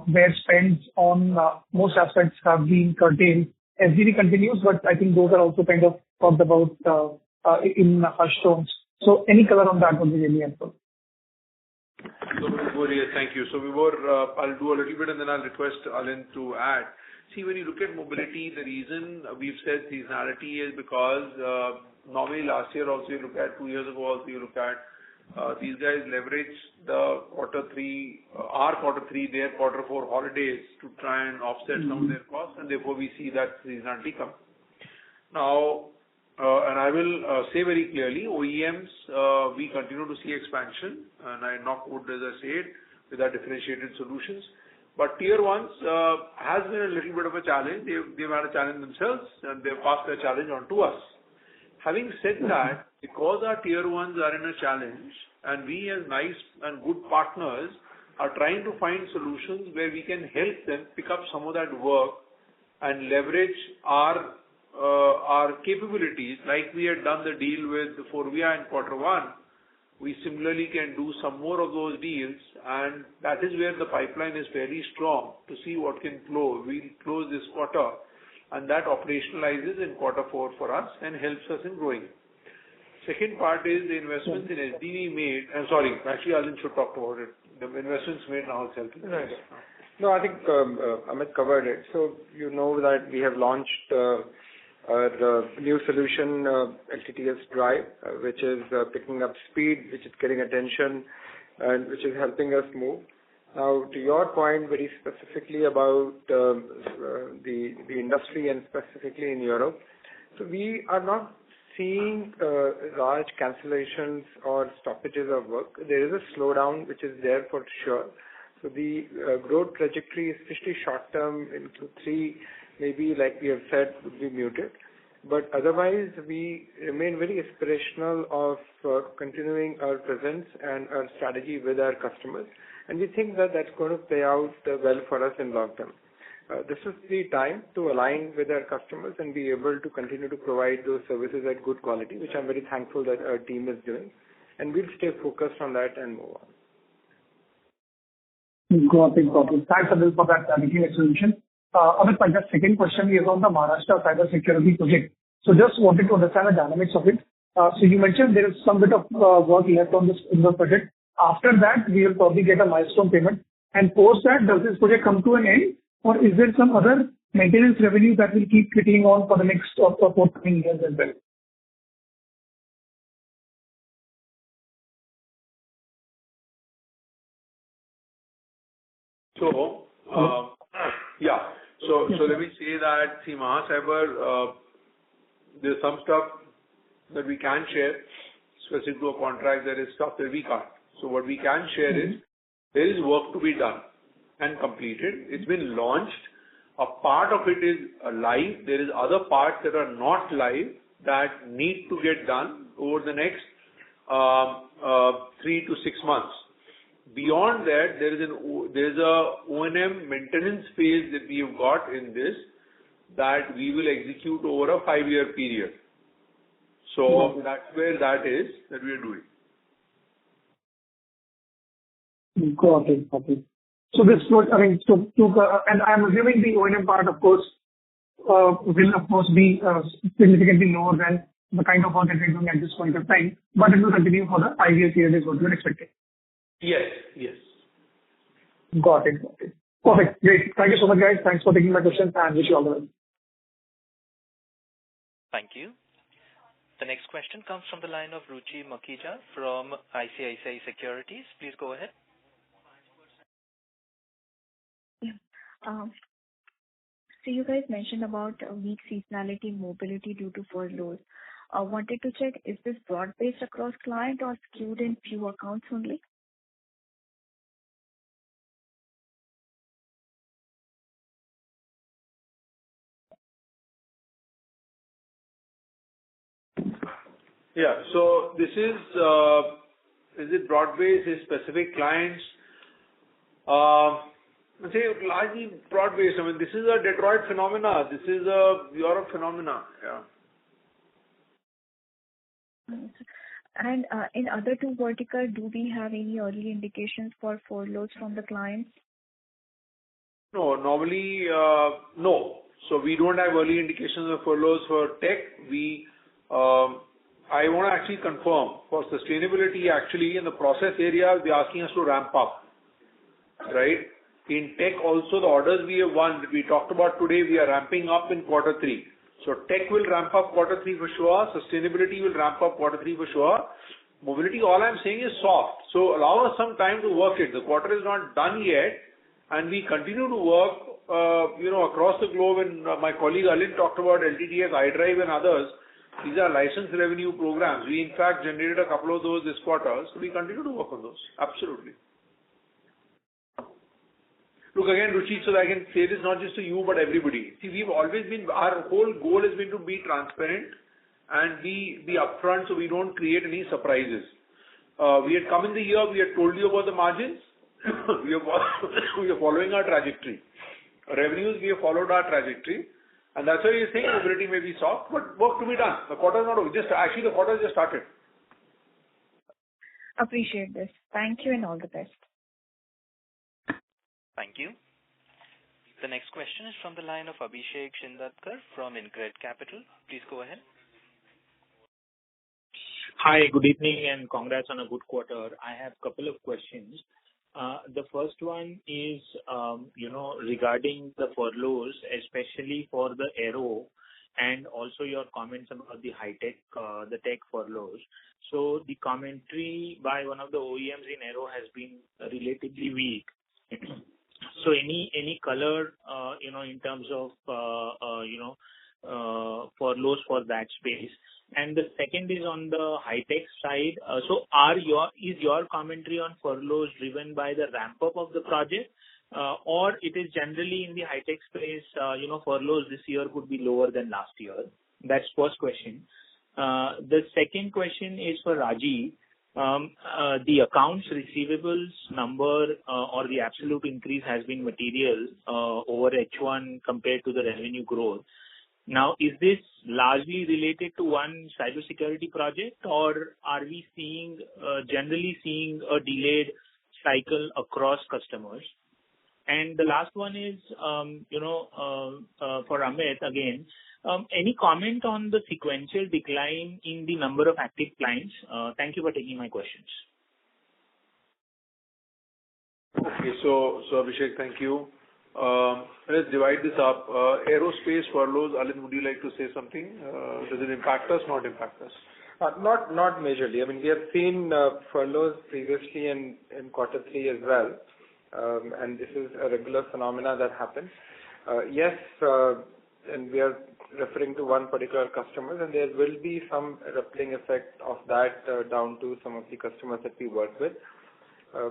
where spends on most aspects have been curtailed. SDV continues, but I think those are also kind of talked about in hushed tones. So any color on that would be really helpful. So Vibhor, yes, thank you. So Vibhor, I'll do a little bit and then I'll request Alin to add. See, when you look at mobility, the reason we've said seasonality is because normally last year also you look at, 2 years ago also you look at, these guys leverage the our quarter three, their quarter four holidays to try and offset some of their costs, and therefore we see that seasonality come. Now, and I will say very clearly, OEMs, we continue to see expansion, and I knock wood as I said, with our differentiated solutions. But tier ones has been a little bit of a challenge. They've had a challenge themselves, and they've passed their challenge on to us. Having said that, because our tier ones are in a challenge, and we as nice and good partners are trying to find solutions where we can help them pick up some of that work and leverage our capabilities, like we had done the deal with Forvia in quarter one. We similarly can do some more of those deals, and that is where the pipeline is fairly strong to see what can flow. We'll close this quarter, and that operationalizes in quarter four for us and helps us in growing. Second part is the investments in SDV made. Actually, Alin should talk about it. The investments made now itself. Right. No, I think Amit covered it. So you know that we have launched our new solution, LTTS Drive, which is picking up speed, which is getting attention, and which is helping us move. Now, to your point, very specifically about the industry and specifically in Europe, so we are not seeing large cancellations or stoppages of work. There is a slowdown which is there for sure. So the growth trajectory, especially short term in Q3, maybe like we have said, would be muted. But otherwise, we remain very aspirational of continuing our presence and our strategy with our customers. And we think that that's going to play out well for us in long term. This is the time to align with our customers and be able to continue to provide those services at good quality, which I'm very thankful that our team is doing. And we'll stay focused on that and move on. Got it. Thanks, Anil, for that detailed explanation. Amit, my second question is on the Maharashtra cyber security project. So just wanted to understand the dynamics of it. So you mentioned there is some bit of work left on this in the project. After that, we will probably get a milestone payment. And post that, does this project come to an end? Or is there some other maintenance revenue that will keep trickling on for the next forthcoming years as well? So let me say that, see, Mahacyber, there's some stuff that we can share, specific to a contract. There is stuff that we can't. So what we can share is, there is work to be done and completed. It's been launched. A part of it is live. There is other parts that are not live that need to get done over the next 3 to 6 months. Beyond that, there is a O&M maintenance phase that we have got in this that we will execute over a 5-year period. So that's where that is that we are doing. Got it. So this was, and I'm assuming the O&M part, of course, will of course be significantly lower than the kind of work that we're doing at this point of time, but it will continue for the 5-year period is what we're expecting. Yes. Got it. Perfect. Great. Thank you so much, guys. Thanks for taking my questions and wish you all the best. Thank you. The next question comes from the line of Ruchi Makhija from ICICI Securities. Please go ahead. Yeah. So you guys mentioned about weak seasonality mobility due to furloughs. I wanted to check, is this broad-based across client or skewed in few accounts only? Yeah. So this is it broad-based? Is specific clients? I'd say largely broad-based. This is a Detroit phenomena. This is a Europe phenomena. Yeah. And in other two verticals, do we have any early indications for furloughs from the clients? No, normally, no. So we don't have early indications of furloughs for tech. We, I want to actually confirm for sustainability, actually in the process area, they're asking us to ramp up, right? In tech also, the orders we have won, that we talked about today, we are ramping up in quarter 3. So tech will ramp up quarter 3 for sure. Sustainability will ramp up quarter 3 for sure. Mobility, all I'm saying is soft. So allow us some time to work it. The quarter is not done yet, and we continue to work, across the globe. And my colleague Alin talked about LTTS, iDrive and others. These are license revenue programs. We in fact generated a couple of those this quarter. So we continue to work on those. Absolutely. Look again, Ruchi, so that I can say this not just to you, but everybody. See, we've always been, our whole goal has been to be transparent and be upfront so we don't create any surprises. We had come in the year, we had told you about the margins. we are following our trajectory. Revenues, we have followed our trajectory. And that's why you're saying mobility may be soft, but work to be done. The quarter is not over. The quarter just started. Appreciate this. Thank you and all the best. Thank you. The next question is from the line of Abhishek Shindatkar from InCred Capital. Please go ahead. Hi, good evening and congrats on a good quarter. I have a couple of questions. The first one is, regarding the furloughs, especially for the aero and also your comments about the high-tech, the tech furloughs. So the commentary by one of the OEMs in aero has been relatively weak. So any color, in terms of, furloughs for that space. And the second is on the high-tech side. So is your commentary on furloughs driven by the ramp-up of the project, or it is generally in the high-tech space, furloughs this year could be lower than last year? That's first question. The second question is for Rajiv. The accounts receivables number or the absolute increase has been material over H1 compared to the revenue growth. Now, is this largely related to one cybersecurity project, or are we generally seeing a delayed cycle across customers? And the last one is, for Amit again. Any comment on the sequential decline in the number of active clients? Thank you for taking my questions. Okay, so Abhishek, thank you. Let's divide this up. Aerospace furloughs, Alin, would you like to say something? Does it impact us, not impact us? Not majorly. I mean, we have seen furloughs previously in quarter 3 as well. And this is a regular phenomena that happens. Yes, and we are referring to one particular customer, and there will be some rippling effect of that down to some of the customers that we work with.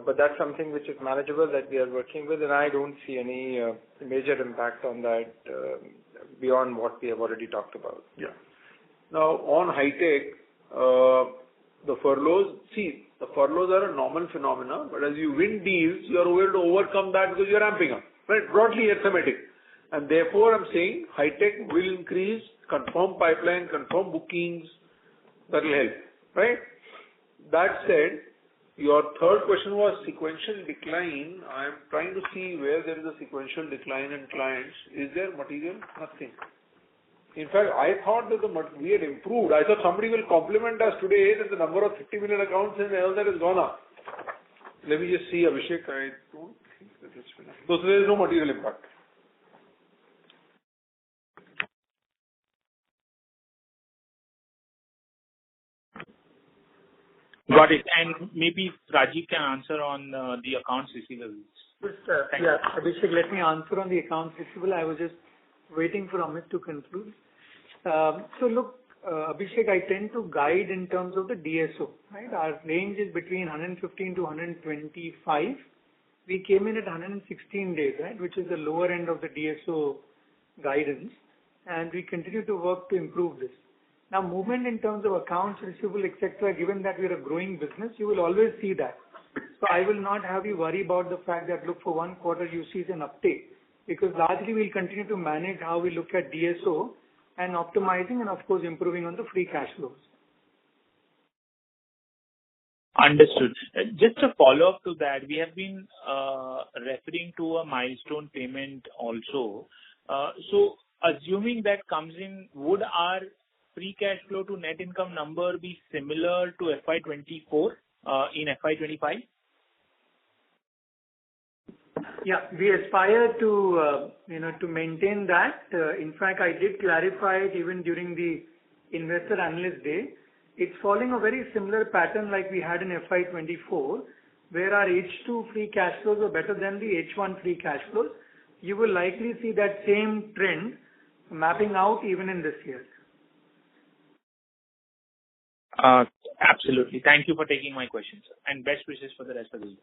But that's something which is manageable that we are working with, and I don't see any major impact on that beyond what we have already talked about. Yeah. Now, on high-tech, the furloughs are a normal phenomena, but as you win deals, you are able to overcome that because you are ramping up. Right? Broadly arithmetic. And therefore, I'm saying high-tech will increase, confirm pipeline, confirm bookings. That will help. Right? That said, your third question was sequential decline. I'm trying to see where there is a sequential decline in clients. Is there material? Nothing. In fact, I thought that we had improved. I thought somebody will compliment us today that the number of 50 million accounts and all that has gone up. Let me just see, Abhishek. I don't think that it's finished. So there is no material impact. Got it. And maybe Rajiv can answer on the accounts receivables. Abhishek, let me answer on the accounts receivable. I was just waiting for Amit to conclude. So look, Abhishek, I tend to guide in terms of the DSO, right? Our range is between 115 to 125. We came in at 116 days, right, which is the lower end of the DSO guidance, and we continue to work to improve this. Now, movement in terms of accounts receivable, etc., given that we're a growing business, you will always see that. So I will not have you worry about the fact that, look, for one quarter you see an uptake, because largely we'll continue to manage how we look at DSO and optimizing and, of course, improving on the free cash flows. Understood. Just a follow-up to that, we have been referring to a milestone payment also. So assuming that comes in, would our free cash flow to net income number be similar to FY24 in FY25? Yeah, we aspire to to maintain that. In fact, I did clarify it even during the investor analyst day. It's following a very similar pattern like we had in FY24, where our H2 free cash flows are better than the H1 free cash flows. You will likely see that same trend mapping out even in this year. Absolutely. Thank you for taking my questions, and best wishes for the rest of the year.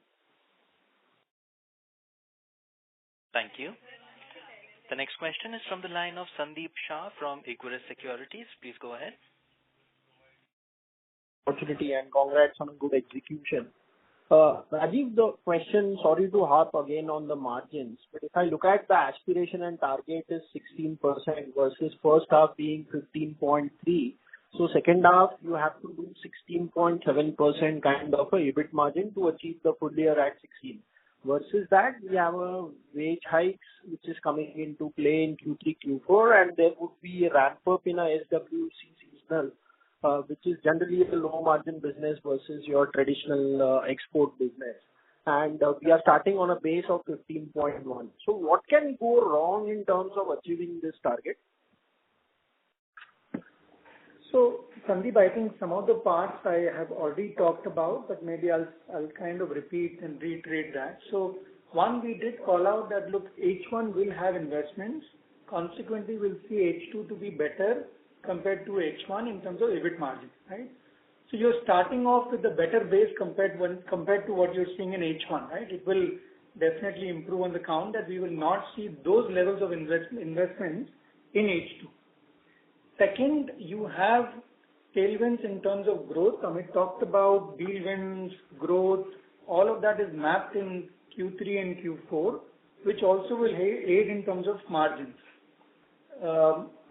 Thank you. The next question is from the line of Sandeep Shah from Equirus Securities. Please go ahead. Opportunity and congrats on a good execution. Rajiv, the question, sorry to harp again on the margins, but if I look at the aspiration and target is 16% versus first half being 15.3%. So second half, you have to do 16.7% kind of a EBIT margin to achieve the full year at 16%. Versus that, we have a wage hikes which is coming into play in Q3, Q4, and there would be a ramp up in a SWC seasonal, which is generally a low margin business versus your traditional export business. And we are starting on a base of 15.1. So what can go wrong in terms of achieving this target? So, Sandeep, I think some of the parts I have already talked about, but maybe I'll kind of repeat and reiterate that. So, one, we did call out that, look, H1 will have investments. Consequently, we'll see H2 to be better compared to H1 in terms of EBIT margin, right? So, you're starting off with a better base compared to what you're seeing in H1, right? It will definitely improve on the count that we will not see those levels of investments in H2. Second, you have tailwinds in terms of growth. Amit talked about deal wins, growth. All of that is mapped in Q3 and Q4, which also will aid in terms of margins.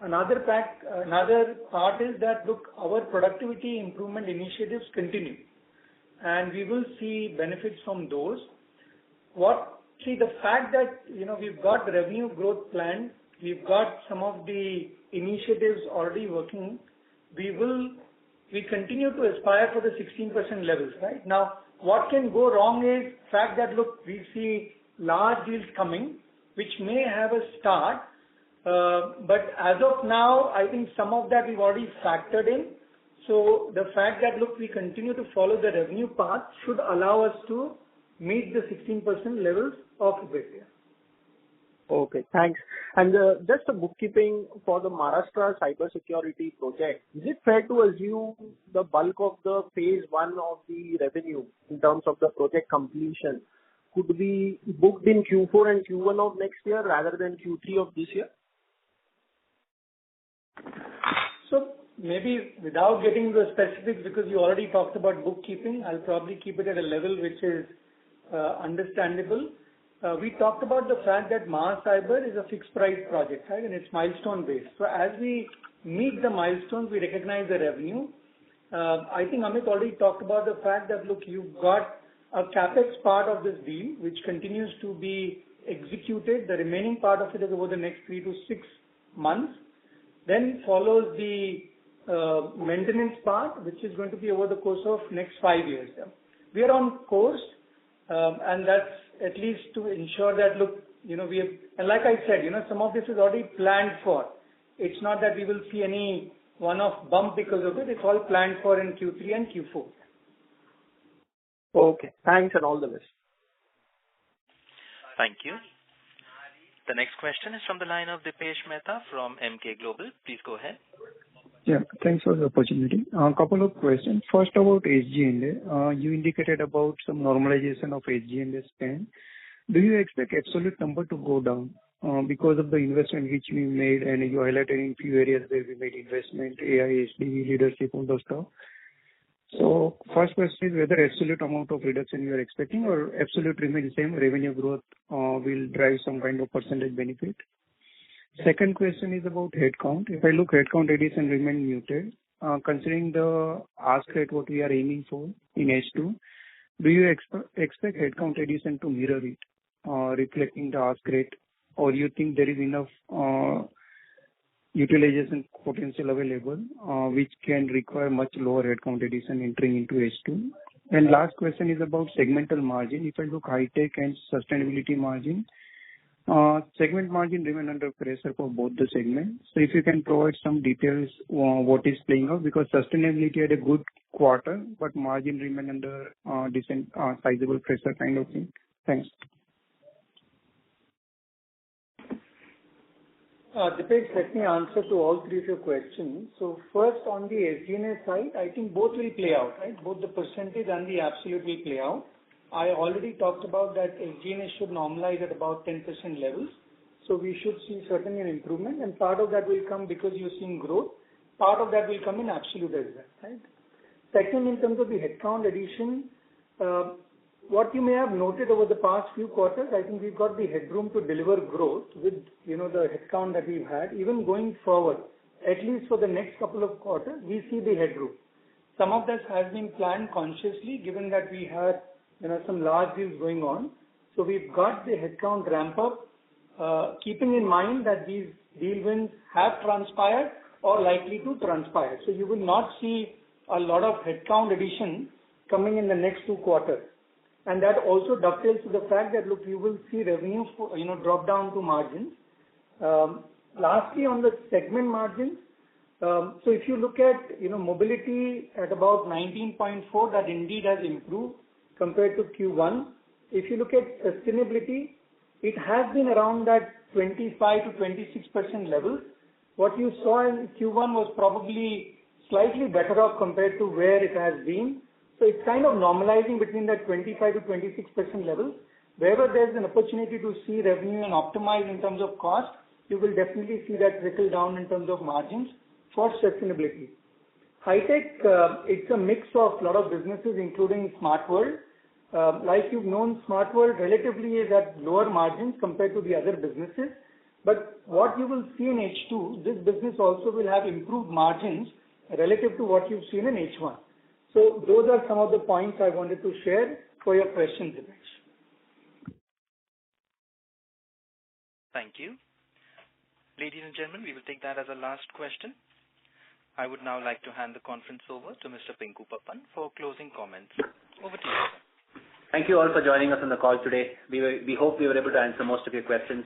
Another part is that, look, our productivity improvement initiatives continue, and we will see benefits from those. The fact that, we've got revenue growth planned, we've got some of the initiatives already working, we continue to aspire for the 16% levels, right? Now, what can go wrong is fact that, look, we see large deals coming, which may have a start, but as of now, I think some of that we've already factored in. So the fact that, look, we continue to follow the revenue path should allow us to meet the 16% levels of EBIT. Okay, thanks. And just a bookkeeping for the Maharashtra cybersecurity project, is it fair to assume the bulk of the phase one of the revenue in terms of the project completion could be booked in Q4 and Q1 of next year rather than Q3 of this year? So maybe without getting into the specifics, because you already talked about bookkeeping, I'll probably keep it at a level which is understandable. We talked about the fact that Cyber is a fixed price project, right? And it's milestone based. So as we meet the milestones, we recognize the revenue. I think Amit already talked about the fact that, look, you've got a capex part of this deal, which continues to be executed. The remaining part of it is over the next 3 to 6 months. Then follows the maintenance part, which is going to be over the course of next 5 years. We are on course, and that's at least to ensure that, look, we have, and like I said, some of this is already planned for. It's not that we will see any one-off bump because of it. It's all planned for in Q3 and Q4. Okay, thanks and all the best. Thank you. The next question is from the line of Dipesh Mehta from Emkay Global. Please go ahead. Yeah, thanks for the opportunity. A couple of questions. First, about SG&A. You indicated about some normalization of SG&A spend. Do you expect absolute number to go down because of the investment which we made, and you highlighted in few areas where we made investment, AI, SDV, leadership, all those stuff? So first question is whether absolute amount of reduction you are expecting or absolute remains same, revenue growth will drive some kind of percentage benefit. Second question is about headcount. If I look, headcount addition remain muted. Considering the ask rate what we are aiming for in H2, do you expect headcount addition to mirror it, reflecting the ask rate, or you think there is enough utilization potential available, which can require much lower headcount addition entering into H2? And last question is about segmental margin. If I look high tech and sustainability margin, segment margin remain under pressure for both the segments. So if you can provide some details on what is playing out, because sustainability had a good quarter, but margin remain under decent sizable pressure kind of thing. Thanks. Dipesh, let me answer to all three of your questions. So first, on the SG&A side, I think both will play out, right? Both the percentage and the absolute will play out. I already talked about that SG&A should normalize at about 10% levels. So we should see certainly an improvement, and part of that will come because you're seeing growth. Part of that will come in absolute as well, right? Second, in terms of the headcount addition, what you may have noted over the past few quarters, I think we've got the headroom to deliver growth with, the headcount that we've had. Even going forward, at least for the next couple of quarters, we see the headroom. Some of this has been planned consciously, given that we had, some large deals going on. So we've got the headcount ramp up, keeping in mind that these deal wins have transpired or likely to transpire. So you will not see a lot of headcount addition coming in the next 2 quarters. And that also dovetails to the fact that, look, you will see revenue, drop down to margins. Lastly, on the segment margins, so if you look at, mobility at about 19.4, that indeed has improved compared to Q1. If you look at sustainability, it has been around that 25 to 26% level. What you saw in Q1 was probably slightly better off compared to where it has been. So it's kind of normalizing between that 25 to 26% level. Wherever there's an opportunity to see revenue and optimize in terms of cost, you will definitely see that trickle down in terms of margins for sustainability. High tech, it's a mix of a lot of businesses, including Smart World. Like you've known, Smart World relatively is at lower margins compared to the other businesses. But what you will see in H2, this business also will have improved margins relative to what you've seen in H1. So those are some of the points I wanted to share for your questions, Dipesh. Thank you. Ladies and gentlemen, we will take that as a last question. I would now like to hand the conference over to Mr. Pinku Pappan for closing comments. Over to you, sir. Thank you all for joining us on the call today. We hope we were able to answer most of your questions.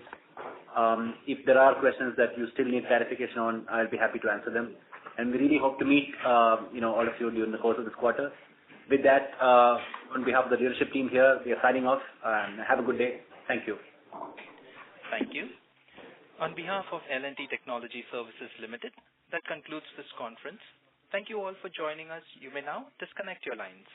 If there are questions that you still need clarification on, I'll be happy to answer them. And we really hope to meet, all of you during the course of this quarter. With that, on behalf of the leadership team here, we are signing off. Have a good day. Thank you. Thank you. On behalf of L&T Technology Services Limited, that concludes this conference. Thank you all for joining us. You may now disconnect your lines.